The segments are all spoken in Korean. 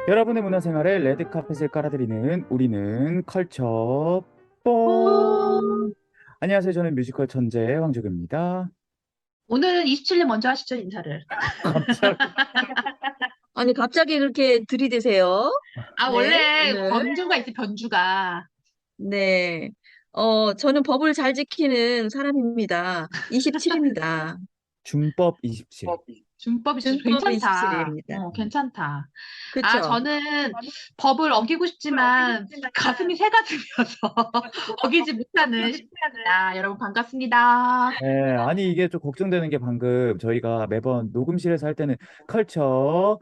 여러분의 문화생활에 레드카펫을 깔아드리는 우리는 컬처 오, 뽕. 안녕하세요. 저는 뮤지컬 천재 황조규입니다. 오늘은 27년 먼저 하시죠, 인사를. 갑자기. 아니, 갑자기 그렇게 들이대세요? 아, 네, 원래 오늘. 변주가 있지, 변주가. 네. 저는 법을 잘 지키는 사람입니다. 27입니다. 준법 27. 준법이 진짜 준법 괜찮다. 27입니다. 괜찮다. 아, 그쵸? 저는 법을 어기고 싶지만 가슴이 새 가슴이어서 어기지 못하는 시입니다. 여러분 반갑습니다. 네, 아니 이게 좀 걱정되는 게 방금 저희가 매번 녹음실에서 할 때는 컬처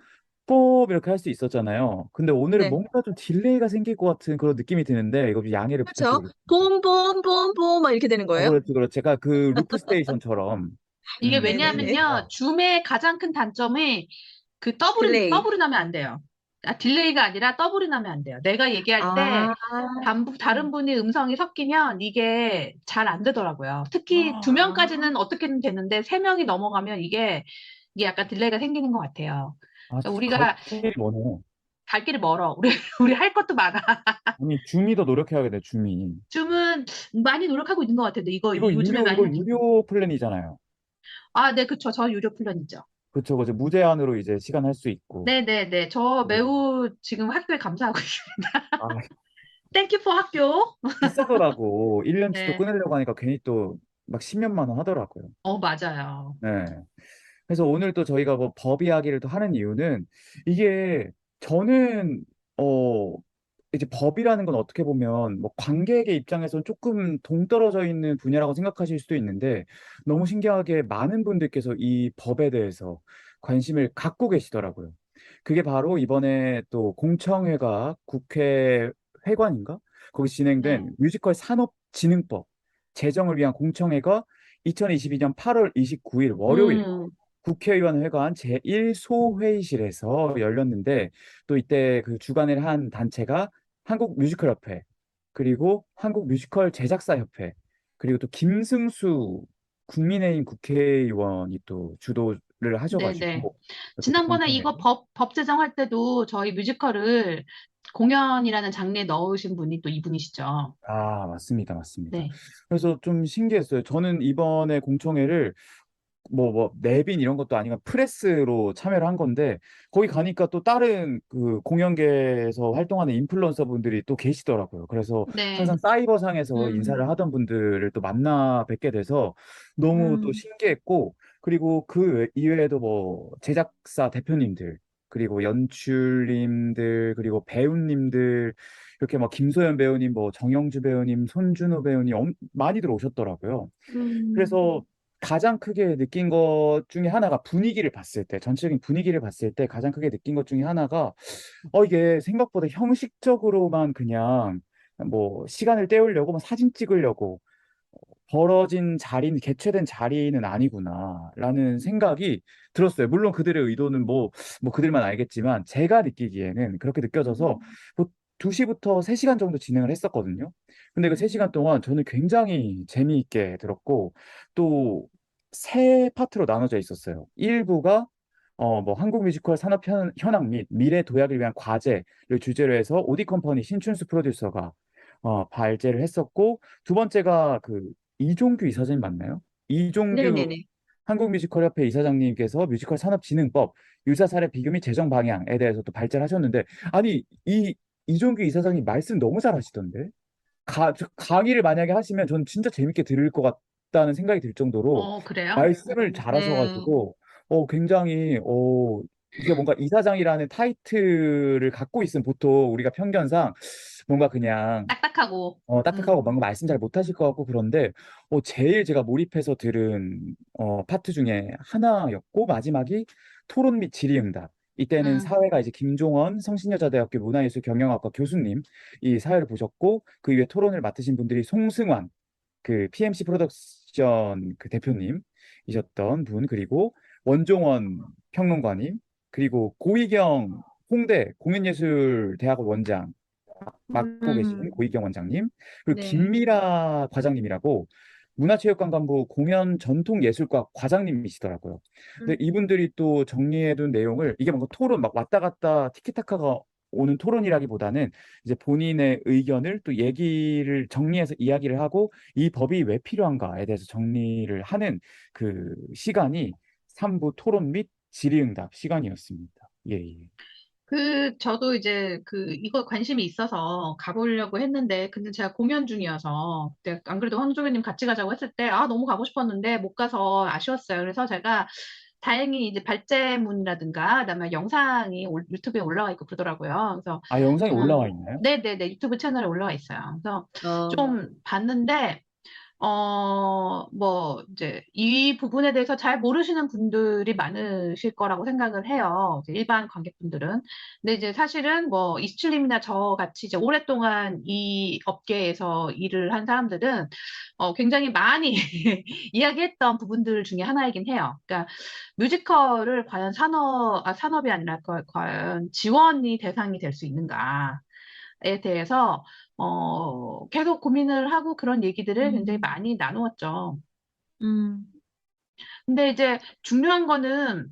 뽕 이렇게 할 수 있었잖아요. 근데 오늘은 네. 뭔가 좀 딜레이가 생길 것 같은 그런 느낌이 드는데 이거 좀 양해를 그쵸? 부탁드리겠습니다. 봄, 막 이렇게 되는 거예요? 그렇죠, 그렇죠. 제가 그 루프 스테이션처럼. 이게 네네네. 왜냐하면요, 줌의 가장 큰 단점이 그 딜레이. 더블이 나면 안 돼요. 아, 딜레이가 아니라 더블이 나면 안 돼요. 내가 얘기할 때 아, 다른 분이 음성이 섞이면 이게 잘 안 되더라고요. 특히 두 명까지는 어떻게든 되는데 세 명이 넘어가면 이게 약간 딜레이가 생기는 것 같아요. 아, 그래서 갈 우리가 길이 머네. 갈 길이 멀어. 우리 할 것도 많아. 아니, 줌이 더 노력해야겠네, 줌이. 줌은 많이 노력하고 있는 것 같아요. 이거 요즘에 이거 많이. 유료 플랜이잖아요. 아, 네, 그쵸. 저 유료 플랜이죠. 그쵸, 그쵸. 무제한으로 이제 시간 할 수 있고. 네네네. 저 네. 매우 지금 학교에 감사하고 있습니다. 아, 땡큐 포 학교. 비싸더라고. 1년치도 네. 끊으려고 하니까 괜히 또 막 10몇만 원 하더라고요. 맞아요. 네. 그래서 오늘 또 저희가 뭐 법 이야기를 또 하는 이유는 이게 저는, 어, 이제 법이라는 건 어떻게 보면 뭐 관객의 입장에서는 조금 동떨어져 있는 분야라고 생각하실 수도 있는데 너무 신기하게 많은 분들께서 이 법에 대해서 관심을 갖고 계시더라고요. 그게 바로 이번에 또 공청회가 국회 회관인가? 거기 네. 진행된 뮤지컬 산업진흥법 제정을 위한 공청회가 2022년 8월 29일 월요일 음, 국회의원 회관 제1소회의실에서 열렸는데 또 이때 그 주관을 한 단체가 한국뮤지컬협회 그리고 한국뮤지컬 제작사협회 그리고 또 김승수 국민의힘 국회의원이 또 주도를 네네. 하셔가지고 이렇게 또 지난번에 공청회. 이거 법 제정할 때도 저희 뮤지컬을 공연이라는 장르에 넣으신 분이 또 이분이시죠. 아, 맞습니다, 맞습니다. 네. 그래서 좀 신기했어요. 저는 이번에 공청회를 뭐 내빈 이런 것도 아니고 프레스로 참여를 한 건데 거기 가니까 또 다른 그 공연계에서 활동하는 인플루언서 분들이 또 계시더라고요. 그래서 네. 항상 사이버상에서 인사를 음, 하던 분들을 또 만나 뵙게 돼서 너무 또 음, 신기했고 그리고 그 이외에도 뭐 제작사 대표님들 그리고 연출님들 그리고 배우님들 이렇게 막 김소연 배우님 뭐 정영주 배우님 손준호 배우님 많이들 오셨더라고요. 음, 그래서 가장 크게 느낀 것 중에 하나가 분위기를 봤을 때, 전체적인 분위기를 봤을 때 가장 크게 느낀 것 중에 하나가, 이게 생각보다 형식적으로만 그냥 뭐 시간을 때우려고, 뭐 사진 찍으려고 벌어진 자리는, 개최된 자리는 아니구나라는 생각이 들었어요. 물론 그들의 의도는 뭐 그들만 알겠지만, 제가 느끼기에는 그렇게 느껴져서, 뭐 2시부터 3시간 정도 진행을 했었거든요. 근데 그 3시간 동안 저는 굉장히 재미있게 들었고, 또 세 파트로 나눠져 있었어요. 일부가 뭐 한국 뮤지컬 산업 현황 및 미래 도약을 위한 과제를 주제로 해서 오디 컴퍼니 신춘수 프로듀서가 발제를 했었고, 두 번째가 그 이종규 이사장님 맞나요? 이종규 네네네. 한국뮤지컬협회 이사장님께서 뮤지컬 산업진흥법 유사 사례 비교 및 재정 방향에 대해서 또 발제를 하셨는데 아니 이 이종규 이사장님 말씀 너무 잘하시던데 강의를 만약에 하시면 저는 진짜 재밌게 들을 것 같다는 생각이 들 정도로 그래요? 말씀을 네. 잘하셔가지고 굉장히 이게 뭔가 이사장이라는 타이틀을 갖고 있으면 보통 우리가 편견상 뭔가 그냥 딱딱하고. 딱딱하고 뭔가 말씀 잘 못하실 것 같고 그런데 제일 제가 몰입해서 들은 파트 중에 하나였고 마지막이 토론 및 질의응답. 이때는 음, 사회가 이제 김종원 성신여자대학교 문화예술 경영학과 교수님 이 사회를 보셨고 그 이후에 토론을 맡으신 분들이 송승환 그 PMC 프로덕션 그 대표님이셨던 분 그리고 원종원 평론가님 그리고 고희경 홍대 공연예술대학원 원장 맡고 계신 음, 고희경 원장님, 그리고 네. 김미라 과장님이라고 문화체육관광부 공연 전통예술과 과장님이시더라고요. 근데 음, 이분들이 또 정리해둔 내용을 이게 뭔가 토론 막 왔다 갔다 티키타카가 오는 토론이라기보다는 이제 본인의 의견을 또 얘기를 정리해서 이야기를 하고 이 법이 왜 필요한가에 대해서 정리를 하는 그 시간이 3부 토론 및 질의응답 시간이었습니다. 예, 예. 저도 이제 이거 관심이 있어서 가보려고 했는데, 근데 제가 공연 중이어서, 그때 안 그래도 황조교님 같이 가자고 했을 때, 너무 가고 싶었는데 못 가서 아쉬웠어요. 그래서 제가 다행히 이제 발제문이라든가, 그다음에 영상이 유튜브에 올라와 있고 그러더라고요. 그래서, 아, 영상이 올라와 있나요? 네네네, 유튜브 채널에 올라와 있어요. 그래서 어, 좀 봤는데, 이제, 이 부분에 대해서 잘 모르시는 분들이 많으실 거라고 생각을 해요. 이제 일반 관객분들은. 근데 이제 사실은 뭐, 이수철님이나 저 같이 이제 오랫동안 이 업계에서 일을 한 사람들은, 굉장히 많이 이야기했던 부분들 중에 하나이긴 해요. 그러니까, 뮤지컬을 과연 산업이 아니라 과연 지원이 대상이 될 수 있는가. 에 대해서 계속 고민을 하고 그런 얘기들을 굉장히 음, 많이 나누었죠. 음, 근데 이제 중요한 거는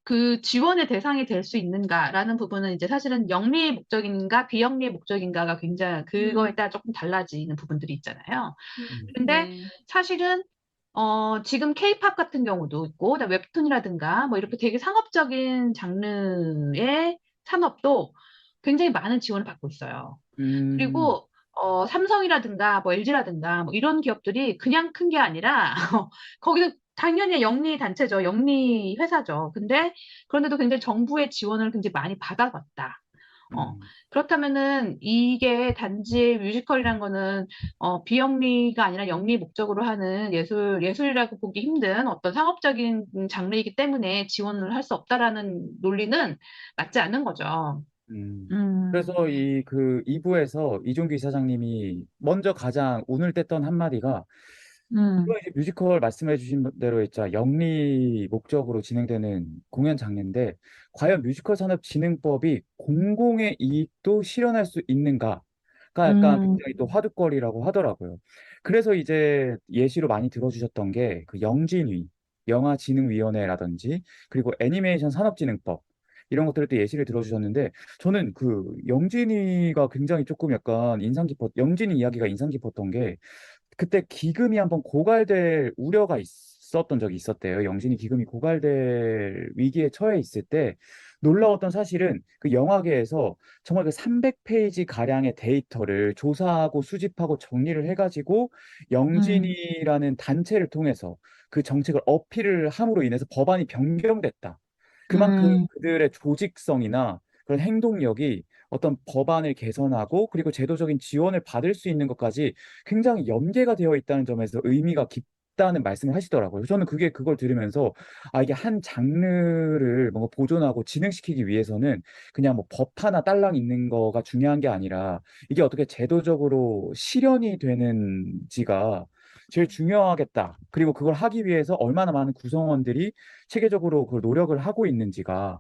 그 지원의 대상이 될 수 있는가라는 부분은 이제 사실은 영리 목적인가 비영리 목적인가가 굉장히 그거에 음, 따라 조금 달라지는 부분들이 있잖아요. 음, 근데 네. 사실은 지금 케이팝 같은 경우도 있고 그다음에 웹툰이라든가 뭐 이렇게 되게 상업적인 장르의 산업도 굉장히 많은 지원을 받고 있어요. 음, 그리고 삼성이라든가 뭐 LG라든가 뭐 이런 기업들이 그냥 큰 게 아니라 거기도 당연히 영리 단체죠. 영리 회사죠. 근데 그런데도 굉장히 정부의 지원을 굉장히 많이 받아봤다. 어, 음, 그렇다면은 이게 단지 뮤지컬이란 거는 비영리가 아니라 영리 목적으로 하는 예술이라고 보기 힘든 어떤 상업적인 장르이기 때문에 지원을 할 수 없다라는 논리는 맞지 않는 거죠. 음, 그래서 그 2부에서 이종규 이사장님이 먼저 가장 운을 뗐던 한마디가 음, 물론 이제 뮤지컬 말씀해 주신 대로 있자 영리 목적으로 진행되는 공연 장르인데 과연 뮤지컬 산업진흥법이 공공의 이익도 실현할 수 있는가가 약간 음, 굉장히 또 화두거리라고 하더라고요. 그래서 이제 예시로 많이 들어주셨던 게 그 영진위, 영화진흥위원회라든지 그리고 애니메이션 산업진흥법 이런 것들을 또 예시를 들어주셨는데 저는 그 영진위가 굉장히 조금 약간 영진위 이야기가 인상 깊었던 게 그때 기금이 한번 고갈될 우려가 있었던 적이 있었대요. 영진이 기금이 고갈될 위기에 처해 있을 때 놀라웠던 사실은 그 영화계에서 정말 그 300페이지 가량의 데이터를 조사하고 수집하고 정리를 해가지고 음, 영진이라는 단체를 통해서 그 정책을 어필을 함으로 인해서 법안이 변경됐다. 그만큼 음, 그들의 조직성이나 그런 행동력이 어떤 법안을 개선하고 그리고 제도적인 지원을 받을 수 있는 것까지 굉장히 연계가 되어 있다는 점에서 의미가 깊다는 말씀을 하시더라고요. 저는 그걸 들으면서 이게 한 장르를 뭔가 보존하고 진흥시키기 위해서는 그냥 뭐 법 하나 딸랑 있는 거가 중요한 게 아니라 이게 어떻게 제도적으로 실현이 되는지가 제일 중요하겠다. 그리고 그걸 하기 위해서 얼마나 많은 구성원들이 체계적으로 그 노력을 하고 있는지가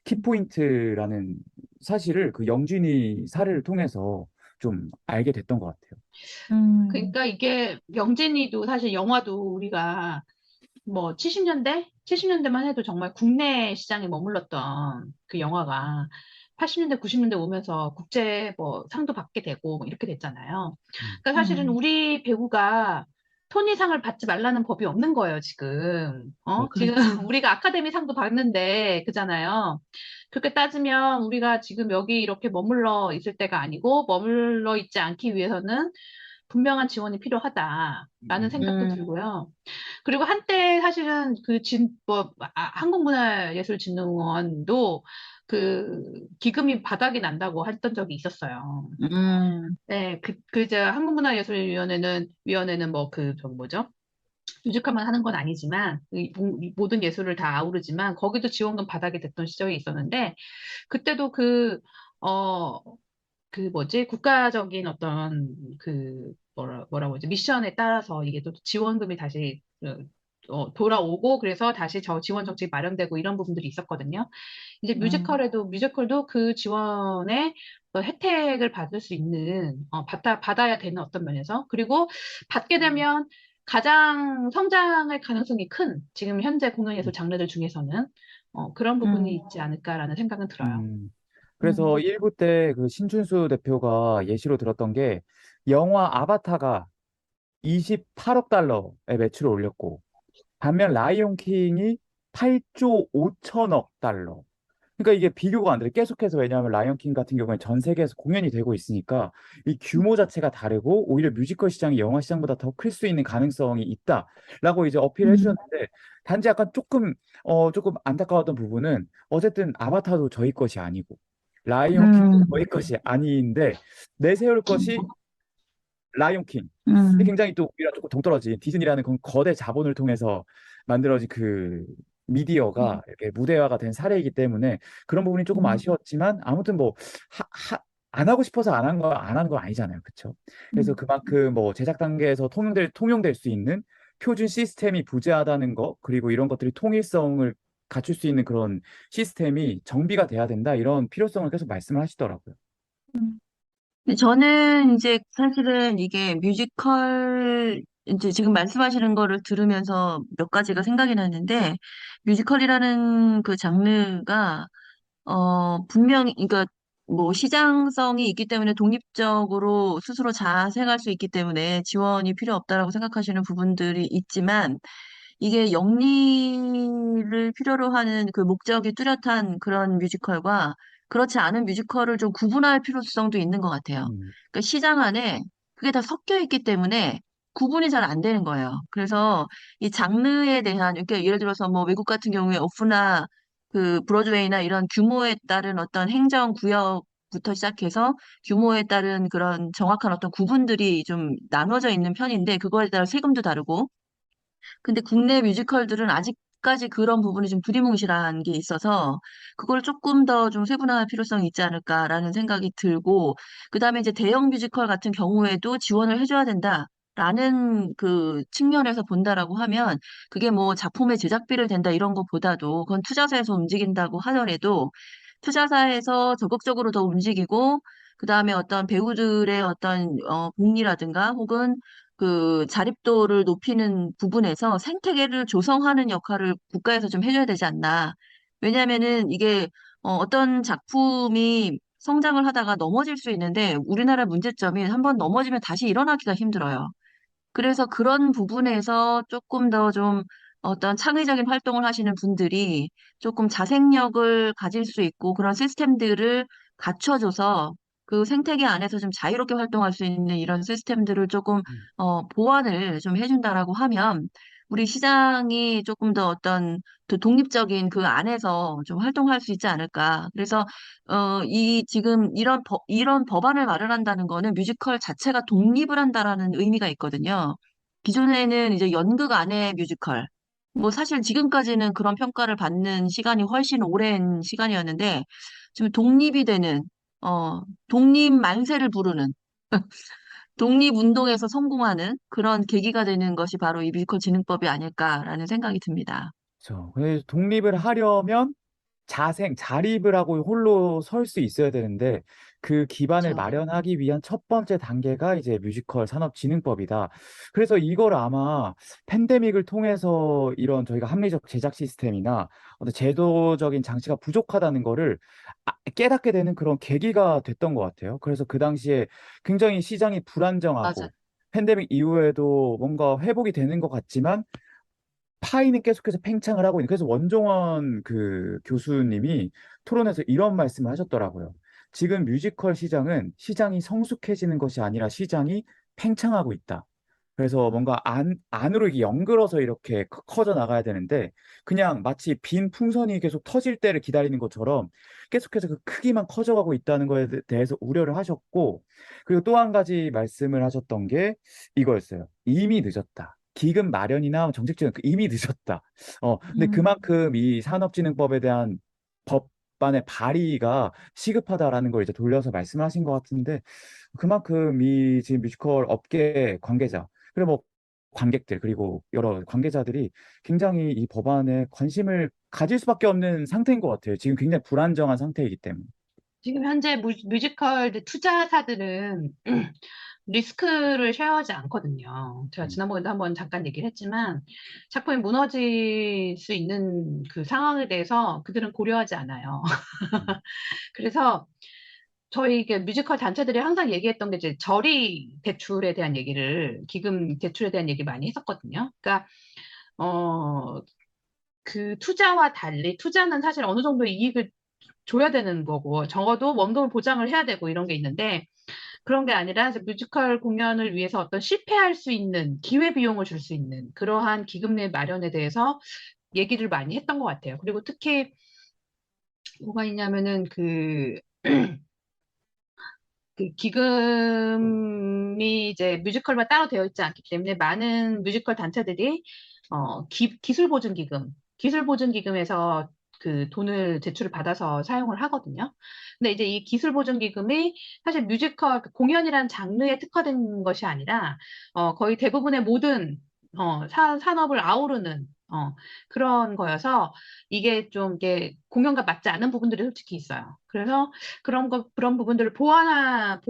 키포인트라는 사실을 그 영진이 사례를 통해서 좀 알게 됐던 것 같아요. 음, 그러니까 이게 영진이도 사실 영화도 우리가 뭐 70년대만 해도 정말 국내 시장에 머물렀던 그 영화가 80년대, 90년대 오면서 국제 뭐 상도 받게 되고 뭐 이렇게 됐잖아요. 음, 그러니까 사실은 음, 우리 배우가 토니상을 받지 말라는 법이 없는 거예요, 지금. 지금 그렇죠. 우리가 아카데미 상도 받는데 그잖아요. 그렇게 따지면 우리가 지금 여기 이렇게 머물러 있을 때가 아니고 머물러 있지 않기 위해서는 분명한 지원이 필요하다라는 음, 생각도 음, 들고요. 그리고 한때 사실은 한국문화예술진흥원도 그 기금이 바닥이 난다고 했던 적이 있었어요. 음, 네, 이제 위원회는 뭐 저기 뭐죠? 뮤지컬만 하는 건 아니지만, 이 모든 예술을 다 아우르지만, 거기도 지원금 바닥이 됐던 시절이 있었는데, 그때도 어, 국가적인 어떤 뭐라고 하지, 미션에 따라서 이게 또 지원금이 다시 돌아오고, 그래서 다시 저 지원 정책이 마련되고 이런 부분들이 있었거든요. 이제 음, 뮤지컬도 그 지원의 혜택을 받을 수 있는, 받아야 되는 어떤 면에서, 그리고 받게 되면 가장 성장할 가능성이 큰, 지금 현재 공연예술 장르들 중에서는, 그런 부분이 음, 있지 않을까라는 생각은 들어요. 음. 그래서 1부 때 그 신춘수 대표가 예시로 들었던 게 영화 아바타가 28억 달러의 매출을 올렸고 반면 라이온 킹이 8조 5천억 달러. 그러니까 이게 비교가 안 돼. 계속해서 왜냐하면 라이언 킹 같은 경우에 전 세계에서 공연이 되고 있으니까 이 규모 자체가 다르고 오히려 뮤지컬 시장이 영화 시장보다 더 클 수 있는 가능성이 있다라고 이제 어필해 음, 주셨는데 단지 약간 조금 안타까웠던 부분은 어쨌든 아바타도 저희 것이 아니고 라이언 킹도 음, 저희 것이 아닌데 내세울 것이 라이온 킹. 근데 음, 굉장히 또 우리랑 조금 동떨어진 디즈니라는 그 거대 자본을 통해서 만들어진 그 미디어가 이렇게 무대화가 된 사례이기 때문에 그런 부분이 조금 음, 아쉬웠지만 아무튼 뭐 안 하고 싶어서 안 하는 건 아니잖아요. 그렇죠? 그래서 음. 그만큼 뭐 제작 단계에서 통용될 수 있는 표준 시스템이 부재하다는 거 그리고 이런 것들이 통일성을 갖출 수 있는 그런 시스템이 정비가 돼야 된다 이런 필요성을 계속 말씀을 하시더라고요. 음. 근데 저는 이제 사실은 이게 뮤지컬, 이제 지금 말씀하시는 거를 들으면서 몇 가지가 생각이 났는데, 뮤지컬이라는 그 장르가, 분명히, 그러니까 뭐 시장성이 있기 때문에 독립적으로 스스로 자생할 수 있기 때문에 지원이 필요 없다라고 생각하시는 부분들이 있지만, 이게 영리를 필요로 하는 그 목적이 뚜렷한 그런 뮤지컬과 그렇지 않은 뮤지컬을 좀 구분할 필요성도 있는 것 같아요. 음, 그러니까 시장 안에 그게 다 섞여 있기 때문에 구분이 잘 안 되는 거예요. 그래서 이 장르에 대한, 그러니까 예를 들어서 뭐 외국 같은 경우에 오프나 그 브로드웨이나 이런 규모에 따른 어떤 행정구역부터 시작해서 규모에 따른 그런 정확한 어떤 구분들이 좀 나눠져 있는 편인데 그거에 따라 세금도 다르고 근데 국내 뮤지컬들은 아직까지 그런 부분이 좀 두리뭉실한 게 있어서 그걸 조금 더 좀 세분화할 필요성이 있지 않을까라는 생각이 들고 그다음에 이제 대형 뮤지컬 같은 경우에도 지원을 해줘야 된다. 라는 그 측면에서 본다라고 하면 그게 뭐 작품의 제작비를 댄다 이런 것보다도 그건 투자사에서 움직인다고 하더라도 투자사에서 적극적으로 더 움직이고 그다음에 어떤 배우들의 어떤 복리라든가 혹은 그 자립도를 높이는 부분에서 생태계를 조성하는 역할을 국가에서 좀 해줘야 되지 않나. 왜냐하면은 이게 어떤 작품이 성장을 하다가 넘어질 수 있는데 우리나라 문제점이 한번 넘어지면 다시 일어나기가 힘들어요. 그래서 그런 부분에서 조금 더 좀 어떤 창의적인 활동을 하시는 분들이 조금 자생력을 가질 수 있고 그런 시스템들을 갖춰줘서 그 생태계 안에서 좀 자유롭게 활동할 수 있는 이런 시스템들을 조금 음, 보완을 좀 해준다라고 하면 우리 시장이 조금 더 어떤 그 독립적인 그 안에서 좀 활동할 수 있지 않을까. 그래서 이 지금 이런 법안을 마련한다는 거는 뮤지컬 자체가 독립을 한다라는 의미가 있거든요. 기존에는 이제 연극 안에 뮤지컬. 뭐 사실 지금까지는 그런 평가를 받는 시간이 훨씬 오랜 시간이었는데 지금 독립이 되는 독립 만세를 부르는 독립운동에서 성공하는 그런 계기가 되는 것이 바로 이 뮤지컬 진흥법이 아닐까라는 생각이 듭니다. 그렇죠. 그래서 독립을 하려면 자립을 하고 홀로 설 수 있어야 되는데 그 기반을 그렇죠. 마련하기 위한 첫 번째 단계가 이제 뮤지컬 산업진흥법이다. 그래서 이걸 아마 팬데믹을 통해서 이런 저희가 합리적 제작 시스템이나 어떤 제도적인 장치가 부족하다는 거를 깨닫게 되는 그런 계기가 됐던 것 같아요. 그래서 그 당시에 굉장히 시장이 맞아. 불안정하고 팬데믹 이후에도 뭔가 회복이 되는 것 같지만 파이는 계속해서 팽창을 하고 있는. 그래서 원종원 그 교수님이 토론에서 이런 말씀을 하셨더라고요. 지금 뮤지컬 시장이 성숙해지는 것이 아니라 시장이 팽창하고 있다. 그래서 뭔가 안으로 이게 연결어서 이렇게 커져 나가야 되는데 그냥 마치 빈 풍선이 계속 터질 때를 기다리는 것처럼 계속해서 그 크기만 커져가고 있다는 거에 대해서 우려를 하셨고 그리고 또 한 가지 말씀을 하셨던 게 이거였어요. 이미 늦었다. 기금 마련이나 정책 지원 이미 늦었다. 근데 음, 그만큼 이 산업진흥법에 대한 법안의 발의가 시급하다라는 걸 이제 돌려서 말씀하신 것 같은데 그만큼 이 지금 뮤지컬 업계 관계자 그리고 뭐 관객들 그리고 여러 관계자들이 굉장히 이 법안에 관심을 가질 수밖에 없는 상태인 것 같아요. 지금 굉장히 불안정한 상태이기 때문에. 지금 현재 뮤지컬 투자사들은 리스크를 쉐어하지 않거든요. 제가 음, 지난번에도 한번 잠깐 얘기를 했지만 작품이 무너질 수 있는 그 상황에 대해서 그들은 고려하지 않아요. 음, 그래서 저희 이게 뮤지컬 단체들이 항상 얘기했던 게 이제 저리 대출에 대한 얘기를, 기금 대출에 대한 얘기 많이 했었거든요. 그러니까, 어, 그 투자와 달리 투자는 사실 어느 정도 이익을 줘야 되는 거고, 적어도 원금을 보장을 해야 되고 이런 게 있는데, 그런 게 아니라 이제 뮤지컬 공연을 위해서 어떤 실패할 수 있는 기회 비용을 줄 수 있는 그러한 기금 내 마련에 대해서 얘기를 많이 했던 것 같아요. 그리고 특히 뭐가 있냐면은 그 기금이 이제 뮤지컬만 따로 되어 있지 않기 때문에 많은 뮤지컬 단체들이 기술 보증 기금, 기술 보증 기금에서 그 돈을 제출을 받아서 사용을 하거든요. 근데 이제 이 기술 보증 기금이 사실 뮤지컬 그 공연이라는 장르에 특화된 것이 아니라 거의 대부분의 모든 산업을 아우르는 그런 거여서 이게 좀 이게 공연과 맞지 않는 부분들이 솔직히 있어요. 그래서 그런 부분들을 보완한,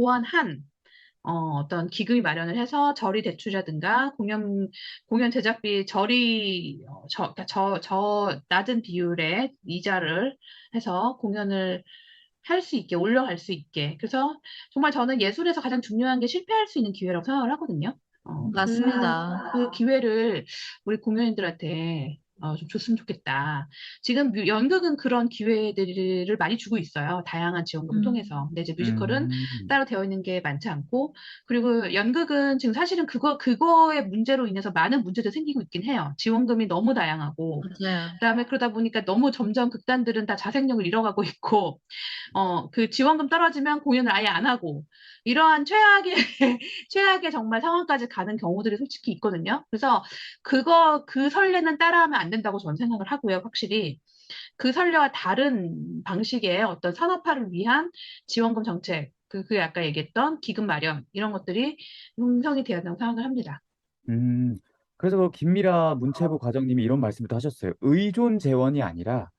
어떤 기금이 마련을 해서 저리 대출이라든가 공연 제작비 그러니까 낮은 비율의 이자를 해서 공연을 할 수 있게, 올려갈 수 있게. 그래서 정말 저는 예술에서 가장 중요한 게 실패할 수 있는 기회라고 생각을 하거든요. 맞습니다. 그 기회를 우리 공연인들한테 좀 줬으면 좋겠다. 지금 연극은 그런 기회들을 많이 주고 있어요. 다양한 지원금을 통해서. 근데 이제 뮤지컬은 음, 따로 되어 있는 게 많지 않고, 그리고 연극은 지금 사실은 그거의 문제로 인해서 많은 문제도 생기고 있긴 해요. 지원금이 너무 다양하고, 맞아요. 그다음에 그러다 보니까 너무 점점 극단들은 다 자생력을 잃어가고 있고, 그 지원금 떨어지면 공연을 아예 안 하고, 이러한 최악의 정말 상황까지 가는 경우들이 솔직히 있거든요. 그래서 그 선례는 따라하면 안 된다고 저는 생각을 하고요, 확실히. 그 선례와 다른 방식의 어떤 산업화를 위한 지원금 정책, 그 아까 얘기했던 기금 마련, 이런 것들이 형성이 되어야 된다고 생각을 합니다. 음. 그래서 그 김미라 문체부 과장님이 이런 말씀도 하셨어요. 의존 재원이 아니라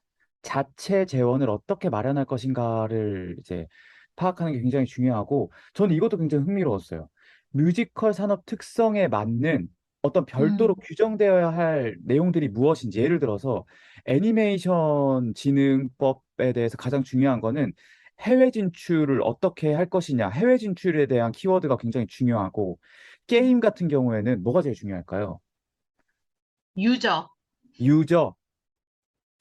자체 재원을 어떻게 마련할 것인가를 이제 파악하는 게 굉장히 중요하고, 저는 이것도 굉장히 흥미로웠어요. 뮤지컬 산업 특성에 맞는 어떤 별도로 음, 규정되어야 할 내용들이 무엇인지, 예를 들어서 애니메이션 진흥법에 대해서 가장 중요한 거는 해외 진출을 어떻게 할 것이냐, 해외 진출에 대한 키워드가 굉장히 중요하고, 게임 같은 경우에는 뭐가 제일 중요할까요? 유저. 유저.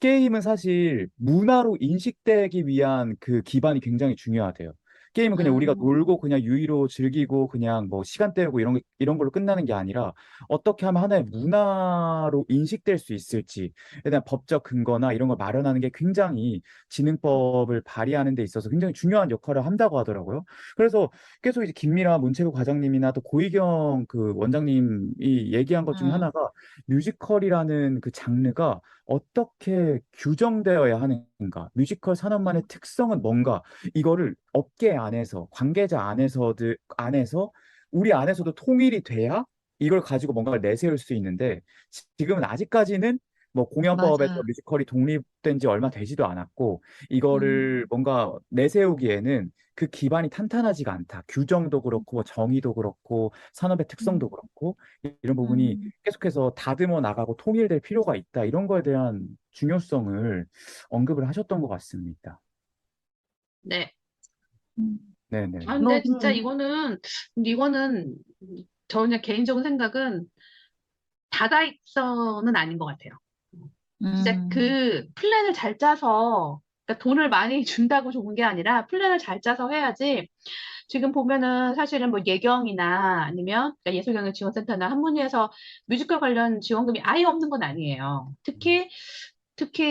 게임은 사실 문화로 인식되기 위한 그 기반이 굉장히 중요하대요. 게임은 그냥 우리가 음, 놀고 그냥 유의로 즐기고 그냥 뭐 시간 때우고 이런 걸로 끝나는 게 아니라, 어떻게 하면 하나의 문화로 인식될 수 있을지에 대한 법적 근거나 이런 걸 마련하는 게 굉장히 진흥법을 발휘하는 데 있어서 굉장히 중요한 역할을 한다고 하더라고요. 그래서 계속 이제 김미라 문체부 과장님이나 또 고희경 그 원장님이 얘기한 것 중에 음, 하나가, 뮤지컬이라는 그 장르가 어떻게 규정되어야 하는가? 뮤지컬 산업만의 특성은 뭔가? 이거를 업계 안에서, 관계자 안에서 우리 안에서도 통일이 돼야 이걸 가지고 뭔가를 내세울 수 있는데, 지금은 아직까지는 뭐 공연법에서 맞아요. 뮤지컬이 독립된 지 얼마 되지도 않았고, 음, 이거를 뭔가 내세우기에는 그 기반이 탄탄하지가 않다. 규정도 그렇고, 뭐 정의도 그렇고, 산업의 특성도 음, 그렇고, 이런 부분이 음, 계속해서 다듬어 나가고 통일될 필요가 있다. 이런 거에 대한 중요성을 언급을 하셨던 것 같습니다. 네. 네네. 뭐, 근데 진짜 이거는 저 그냥 개인적인 생각은 다다익선은 아닌 것 같아요. 진짜 음, 그 플랜을 잘 짜서, 그러니까 돈을 많이 준다고 좋은 게 아니라 플랜을 잘 짜서 해야지. 지금 보면은 사실은 뭐 예경이나 아니면 그러니까 예술경영지원센터나 한문위에서 뮤지컬 관련 지원금이 아예 없는 건 아니에요. 특히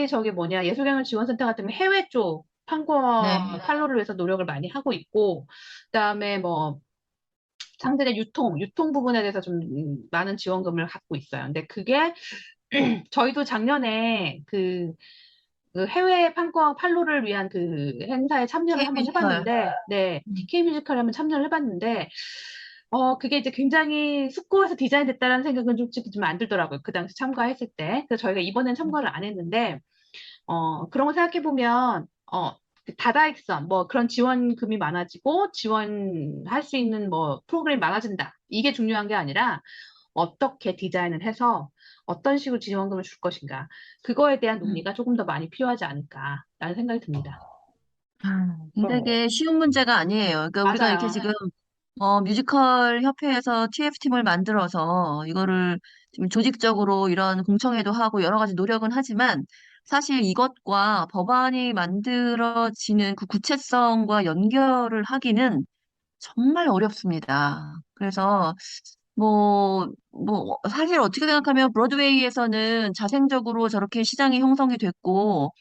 저기 뭐냐, 예술경영지원센터 같은 경우 해외 쪽 네. 판로를 위해서 노력을 많이 하고 있고, 그다음에 뭐 상대의 유통 부분에 대해서 좀 많은 지원금을 갖고 있어요. 근데 그게 저희도 작년에 그 해외 판로를 위한 그 행사에 참여를 한번 K뮤지컬. 해봤는데, 네, 음, TK 뮤지컬에 한번 참여를 해봤는데, 그게 이제 굉장히 숙고해서 디자인됐다라는 생각은 솔직히 좀 안 들더라고요. 그 당시 참가했을 때. 그래서 저희가 이번엔 참가를 안 했는데, 그런 거 생각해보면, 다다익선, 뭐 그런 지원금이 많아지고 지원할 수 있는 뭐 프로그램이 많아진다. 이게 중요한 게 아니라 어떻게 디자인을 해서 어떤 식으로 지원금을 줄 것인가. 그거에 대한 음. 논의가 조금 더 많이 필요하지 않을까라는 생각이 듭니다. 근데 그럼 이게 쉬운 문제가 아니에요. 그러니까 우리가 이렇게 맞아요. 지금 뮤지컬 협회에서 TF팀을 만들어서 이거를 지금 조직적으로 이런 공청회도 하고 여러 가지 노력은 하지만 사실 이것과 법안이 만들어지는 그 구체성과 연결을 하기는 정말 어렵습니다. 그래서 사실 어떻게 생각하면 브로드웨이에서는 자생적으로 저렇게 시장이 형성이 됐고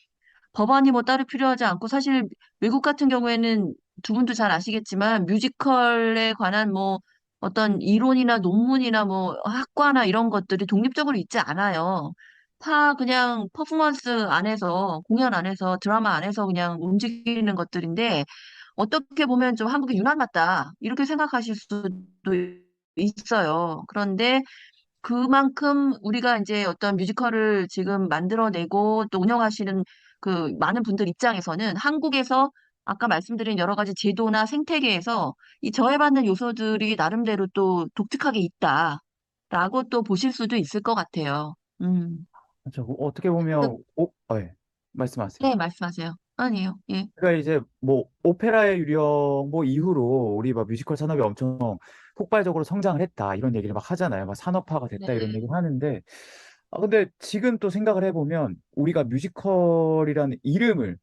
법안이 뭐 따로 필요하지 않고 사실 외국 같은 경우에는 두 분도 잘 아시겠지만 뮤지컬에 관한 뭐 어떤 이론이나 논문이나 뭐 학과나 이런 것들이 독립적으로 있지 않아요. 다 그냥 퍼포먼스 안에서 공연 안에서 드라마 안에서 그냥 움직이는 것들인데 어떻게 보면 좀 한국이 유난 같다 이렇게 생각하실 수도 있어요. 그런데 그만큼 우리가 이제 어떤 뮤지컬을 지금 만들어내고 또 운영하시는 그 많은 분들 입장에서는 한국에서 아까 말씀드린 여러 가지 제도나 생태계에서 이 저해받는 요소들이 나름대로 또 독특하게 있다라고 또 보실 수도 있을 것 같아요. 저 어떻게 그- 보면 예. 말씀하세요. 네, 말씀하세요. 아니에요. 예. 그러니까 이제 뭐 오페라의 유령 뭐 이후로 우리 막 뮤지컬 산업이 엄청 폭발적으로 성장을 했다 이런 얘기를 막 하잖아요. 막 산업화가 네. 됐다 이런 얘기를 하는데 근데 지금 또 생각을 해보면 우리가 뮤지컬이라는 이름을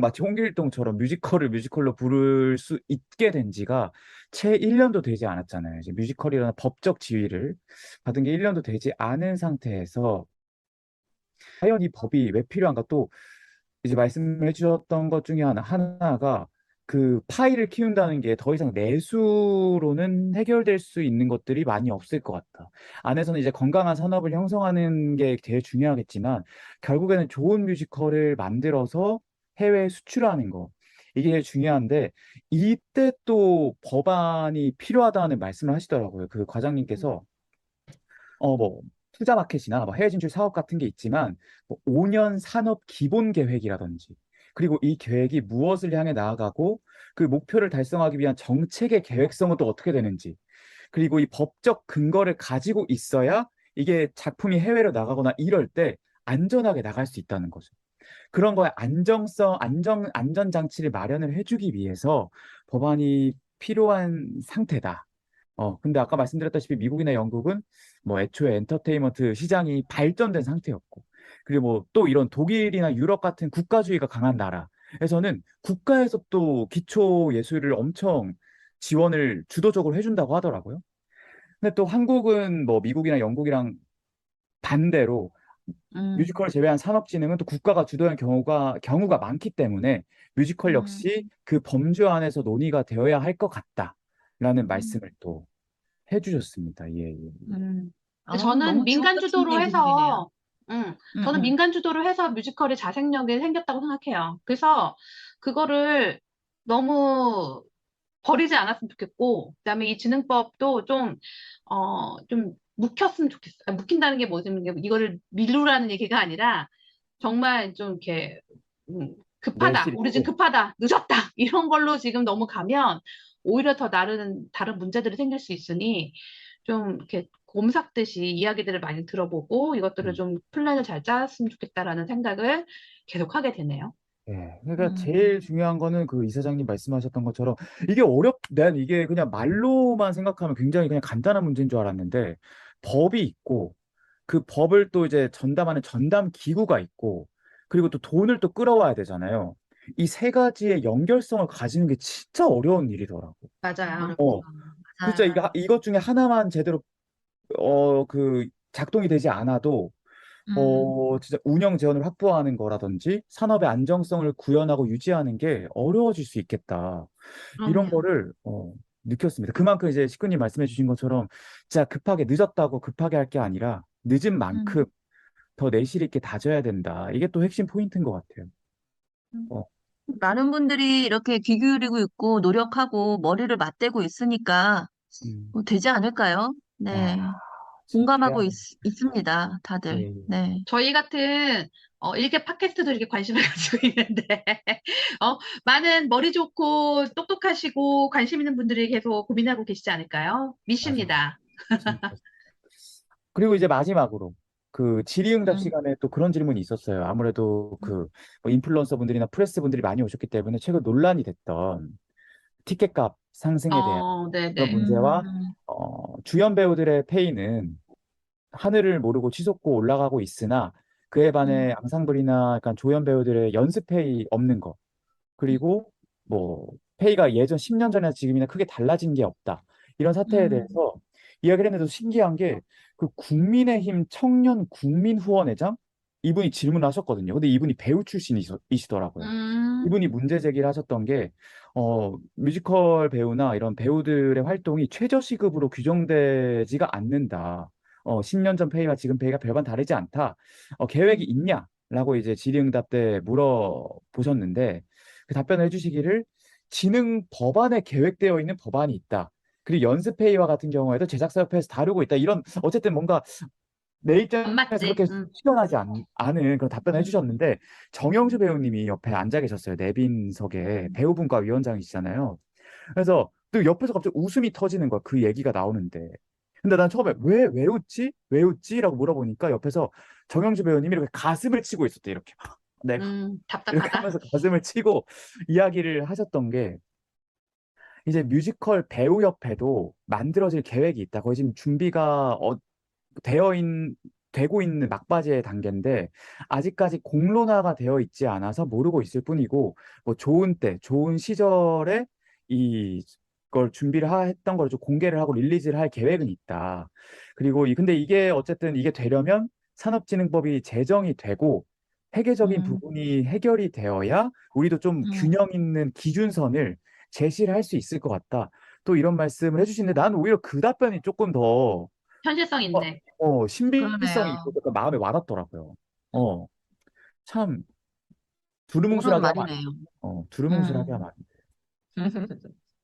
마치 홍길동처럼 뮤지컬을 뮤지컬로 부를 수 있게 된 지가 채 1년도 되지 않았잖아요. 이제 뮤지컬이라는 법적 지위를 받은 게 1년도 되지 않은 상태에서 과연 이 법이 왜 필요한가 또 이제 말씀해 주셨던 것 중에 하나가 그 파이를 키운다는 게 더 이상 내수로는 해결될 수 있는 것들이 많이 없을 것 같다. 안에서는 이제 건강한 산업을 형성하는 게 제일 중요하겠지만 결국에는 좋은 뮤지컬을 만들어서 해외에 수출하는 거. 이게 제일 중요한데 이때 또 법안이 필요하다는 말씀을 하시더라고요. 그 과장님께서 뭐 투자 마켓이나 뭐 해외 진출 사업 같은 게 있지만 뭐 5년 산업 기본 계획이라든지 그리고 이 계획이 무엇을 향해 나아가고 그 목표를 달성하기 위한 정책의 계획성은 또 어떻게 되는지 그리고 이 법적 근거를 가지고 있어야 이게 작품이 해외로 나가거나 이럴 때 안전하게 나갈 수 있다는 거죠. 그런 거에 안전 장치를 마련을 해주기 위해서 법안이 필요한 상태다. 근데 아까 말씀드렸다시피 미국이나 영국은 뭐 애초에 엔터테인먼트 시장이 발전된 상태였고, 그리고 뭐 또 이런 독일이나 유럽 같은 국가주의가 강한 나라에서는 국가에서 또 기초 예술을 엄청 지원을 주도적으로 해준다고 하더라고요. 근데 또 한국은 뭐 미국이나 영국이랑 반대로 음, 뮤지컬을 제외한 산업진흥은 또 국가가 주도한 경우가 많기 때문에 뮤지컬 음, 역시 그 범주 안에서 논의가 되어야 할 것 같다라는 음, 말씀을 또 해주셨습니다. 예, 예. 음. 저는 너무 주옥 민간 같은 주도로 얘기들이네요. 해서, 음, 저는 음, 민간 주도로 해서 뮤지컬이 자생력이 생겼다고 생각해요. 그래서 그거를 너무 버리지 않았으면 좋겠고, 그다음에 이 지능법도 좀 묵혔으면 좋겠어요. 묵힌다는 게 뭐냐면, 이거를 미루라는 얘기가 아니라, 정말 좀 이렇게, 급하다. 내실 우리 지금 있게. 급하다. 늦었다. 이런 걸로 지금 너무 가면, 오히려 더 다른 문제들이 생길 수 있으니, 좀 이렇게 곰 삭듯이 이야기들을 많이 들어보고, 이것들을 음. 좀 플랜을 잘 짰으면 좋겠다라는 생각을 계속 하게 되네요. 예. 그러니까 음, 제일 중요한 거는 그 이사장님 말씀하셨던 것처럼 난 이게 그냥 말로만 생각하면 굉장히 그냥 간단한 문제인 줄 알았는데 법이 있고 그 법을 또 이제 전담하는 전담 기구가 있고 그리고 또 돈을 또 끌어와야 되잖아요. 이 세 가지의 연결성을 가지는 게 진짜 어려운 일이더라고. 맞아요. 어렵죠. 진짜 맞아요. 이것 중에 하나만 제대로 작동이 되지 않아도 음, 진짜 운영 재원을 확보하는 거라든지 산업의 안정성을 구현하고 유지하는 게 어려워질 수 있겠다. 이런 그럼요. 거를 느꼈습니다. 그만큼 이제 식구님 말씀해 주신 것처럼 진짜 급하게 늦었다고 급하게 할 게 아니라 늦은 만큼 음. 더 내실 있게 다져야 된다. 이게 또 핵심 포인트인 것 같아요. 음. 어, 많은 분들이 이렇게 귀 기울이고 있고 노력하고 머리를 맞대고 있으니까 음. 되지 않을까요? 야, 네. 공감하고 대학, 있습니다, 예, 다들. 예. 네. 저희 같은 일개 팟캐스트도 이렇게 관심을 가지고 있는데 많은 머리 좋고 똑똑하시고 관심 있는 분들이 계속 고민하고 계시지 않을까요? 맞아. 믿습니다. 진짜. 그리고 이제 마지막으로 그 질의응답 음, 시간에 또 그런 질문이 있었어요. 아무래도 음, 그 뭐 인플루언서 분들이나 프레스 분들이 많이 오셨기 때문에 최근 논란이 됐던 티켓값 상승에 대한 그런 네네. 문제와 음, 주연 배우들의 페이는 하늘을 모르고 치솟고 올라가고 있으나 그에 음, 반해 앙상블이나 약간 조연 배우들의 연습 페이 없는 거 그리고 뭐 페이가 예전 10년 전이나 지금이나 크게 달라진 게 없다. 이런 사태에 음, 대해서 이야기를 했는데도 신기한 게 그 국민의힘 청년 국민후원회장 이분이 질문을 하셨거든요. 근데 이분이 배우 출신이시더라고요. 음, 이분이 문제 제기를 하셨던 게 뮤지컬 배우나 이런 배우들의 활동이 최저시급으로 규정되지가 않는다. 10년 전 페이와 지금 페이가 별반 다르지 않다. 계획이 있냐라고 이제 질의응답 때 물어보셨는데 그 답변을 해주시기를 지능 법안에 계획되어 있는 법안이 있다. 그리고 연습회의와 같은 경우에도 제작사협회에서 다루고 있다. 이런 어쨌든 뭔가 내 안 입장에서 맞지? 그렇게 시원하지 않은 그런 답변을 음, 해주셨는데 정영주 배우님이 옆에 앉아 계셨어요. 내빈석에 배우분과 위원장이시잖아요. 그래서 또 옆에서 갑자기 웃음이 터지는 거야. 그 얘기가 나오는데. 근데 난 처음에 왜 웃지? 왜 웃지? 라고 물어보니까 옆에서 정영주 배우님이 이렇게 가슴을 치고 있었대. 이렇게 막 내가 이렇게 답답하다. 하면서 가슴을 치고 이야기를 하셨던 게 이제 뮤지컬 배우협회도 만들어질 계획이 있다. 거의 지금 준비가 되어 되고 있는 막바지의 단계인데 아직까지 공론화가 되어 있지 않아서 모르고 있을 뿐이고 뭐 좋은 때, 좋은 시절에 이걸 했던 걸 좀 공개를 하고 릴리즈를 할 계획은 있다. 그리고 근데 이게 어쨌든 이게 되려면 산업진흥법이 제정이 되고 회계적인 음, 부분이 해결이 되어야 우리도 좀 음. 균형 있는 기준선을 제시를 할 수 있을 것 같다. 또 이런 말씀을 해주시는데 난 오히려 그 답변이 조금 더 현실성 있네. 신빙성이 있고 그러네요. 약간 마음에 와닿더라고요. 어, 참 옳은 두루뭉술하게 하면 안 돼. 말이네요. 두루뭉술하게 음. 하면 안 돼.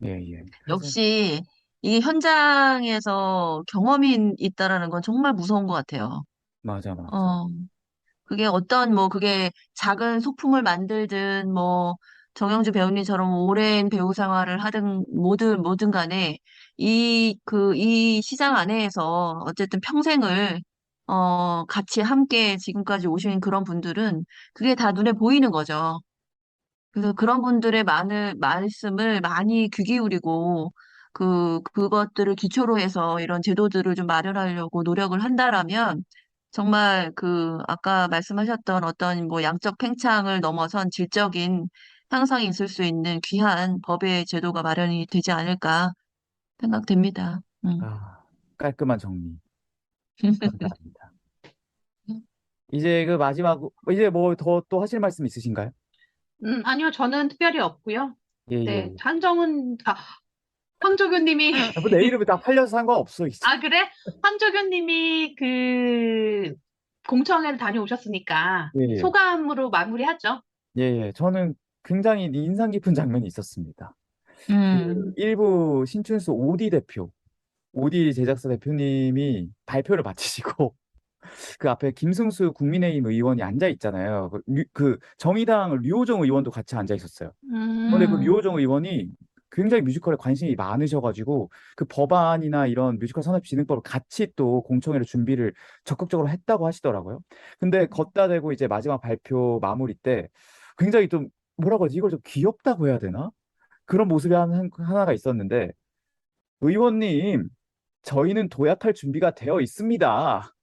예, 예. 그래서 역시 이게 현장에서 경험이 있다라는 건 정말 무서운 것 같아요. 맞아, 맞아. 어, 그게 어떤 뭐 그게 작은 소품을 만들든 뭐 정영주 배우님처럼 오랜 배우 생활을 하든 뭐든 간에 이 시장 안에서 어쨌든 평생을 같이 함께 지금까지 오신 그런 분들은 그게 다 눈에 보이는 거죠. 그래서 그런 분들의 많은 말씀을 많이 귀 기울이고 그것들을 기초로 해서 이런 제도들을 좀 마련하려고 노력을 한다라면 정말 아까 말씀하셨던 어떤 뭐 양적 팽창을 넘어선 질적인 향상이 있을 수 있는 귀한 법의 제도가 마련이 되지 않을까 생각됩니다. 아, 깔끔한 정리. 감사합니다. 이제 그 마지막, 이제 뭐 더 또 하실 말씀 있으신가요? 아니요, 저는 특별히 없고요. 예, 예, 네, 예. 황조교님이 뭐 내 이름이 다 팔려서 상관없어, 이제. 그래? 황조교님이 그 공청회를 다녀오셨으니까 예, 예. 소감으로 마무리하죠. 예, 예. 저는 굉장히 인상 깊은 장면이 있었습니다. 그 음, 일부 신춘수 오디 대표, 오디 제작사 대표님이 발표를 마치시고 그 앞에 김승수 국민의힘 의원이 앉아 있잖아요. 그 정의당 류호정 의원도 같이 앉아 있었어요. 근데 그 음, 류호정 의원이 굉장히 뮤지컬에 관심이 많으셔가지고 그 법안이나 이런 뮤지컬 산업진흥법을 같이 또 공청회를 준비를 적극적으로 했다고 하시더라고요. 근데 걷다 대고 이제 마지막 발표 마무리 때 굉장히 좀 뭐라고 하지? 이걸 좀 귀엽다고 해야 되나? 그런 모습이 하나가 있었는데 의원님, 저희는 도약할 준비가 되어 있습니다.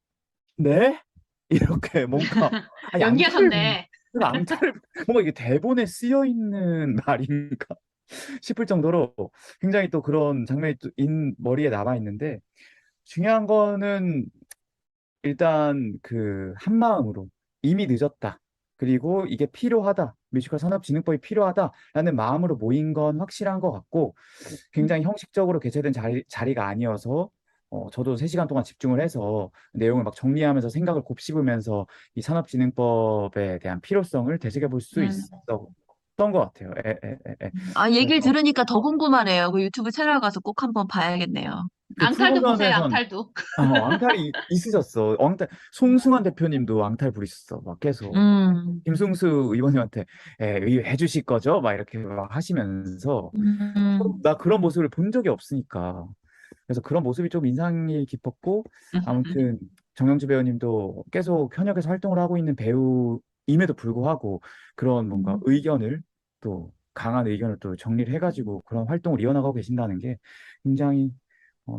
네? 이렇게 뭔가 아니 연기하셨네. 앙탈을 뭔가 이게 대본에 쓰여 있는 말인가 싶을 정도로 굉장히 또 그런 장면이 또 머리에 남아 있는데 중요한 거는 일단 그 한마음으로 이미 늦었다. 그리고 이게 필요하다. 뮤지컬 산업진흥법이 필요하다라는 마음으로 모인 건 확실한 것 같고 굉장히 형식적으로 개최된 자리가 아니어서 저도 3시간 동안 집중을 해서 내용을 막 정리하면서 생각을 곱씹으면서 이 산업진흥법에 대한 필요성을 되새겨볼 수 음, 있었던 없던 것 같아요. 아, 얘기를 그래서 들으니까 더 궁금하네요. 그 유튜브 채널 가서 꼭 한번 봐야겠네요. 그 앙탈도 보세요, 프로그램에선 앙탈도. 앙탈이 있으셨어. 송승환 대표님도 앙탈 부리셨어. 막 계속 음, 김승수 의원님한테 해주실 거죠? 막 이렇게 막 하시면서 음, 나 그런 모습을 본 적이 없으니까. 그래서 그런 모습이 좀 인상이 깊었고, 아무튼 정영주 배우님도 계속 현역에서 활동을 하고 있는 배우임에도 불구하고 그런 뭔가 음, 의견을 또 강한 의견을 또 정리를 해가지고 그런 활동을 이어나가고 계신다는 게 굉장히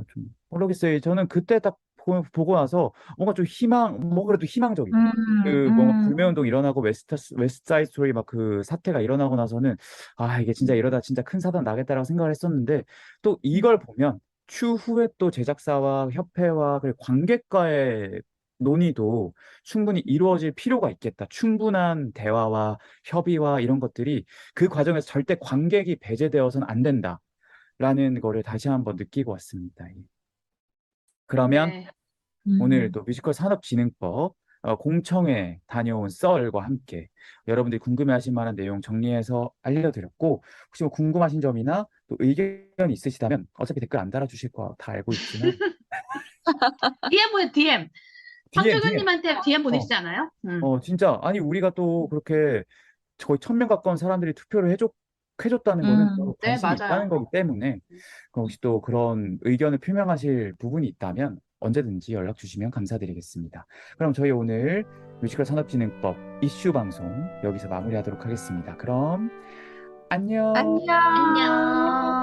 좀 모르겠어요. 저는 그때 딱 보고 나서 뭔가 좀 뭐 그래도 희망적이다. 그 뭔가 음, 불매운동 일어나고 웨스트사이드 스토리 막 그 사태가 일어나고 나서는 아 이게 진짜 이러다 진짜 큰 사단 나겠다라고 생각을 했었는데 또 이걸 보면 추후에 또 제작사와 협회와 그리고 관객과의 논의도 충분히 이루어질 필요가 있겠다. 충분한 대화와 협의와 이런 것들이 그 과정에서 절대 관객이 배제되어서는 안 된다라는 거를 다시 한번 느끼고 왔습니다. 예. 그러면 네. 오늘 음. 또 뮤지컬 산업진흥법 공청회 다녀온 썰과 함께 여러분들이 궁금해하실 만한 내용 정리해서 알려드렸고 혹시 뭐 궁금하신 점이나 또 의견이 있으시다면 어차피 댓글 안 달아주실 거 다 알고 있지만 DM 보여, DM. DM 황교안님한테 DM 어, 보내시지 않아요? 진짜 아니 우리가 또 그렇게 거의 1,000명 가까운 사람들이 투표를 해줬다는 거는 또 네, 관심이 있다는 맞아요. 거기 때문에 혹시 또 그런 의견을 표명하실 부분이 있다면 언제든지 연락 주시면 감사드리겠습니다. 그럼 저희 오늘 뮤지컬 산업진흥법 이슈 방송 여기서 마무리하도록 하겠습니다. 그럼 안녕. 안녕. 안녕.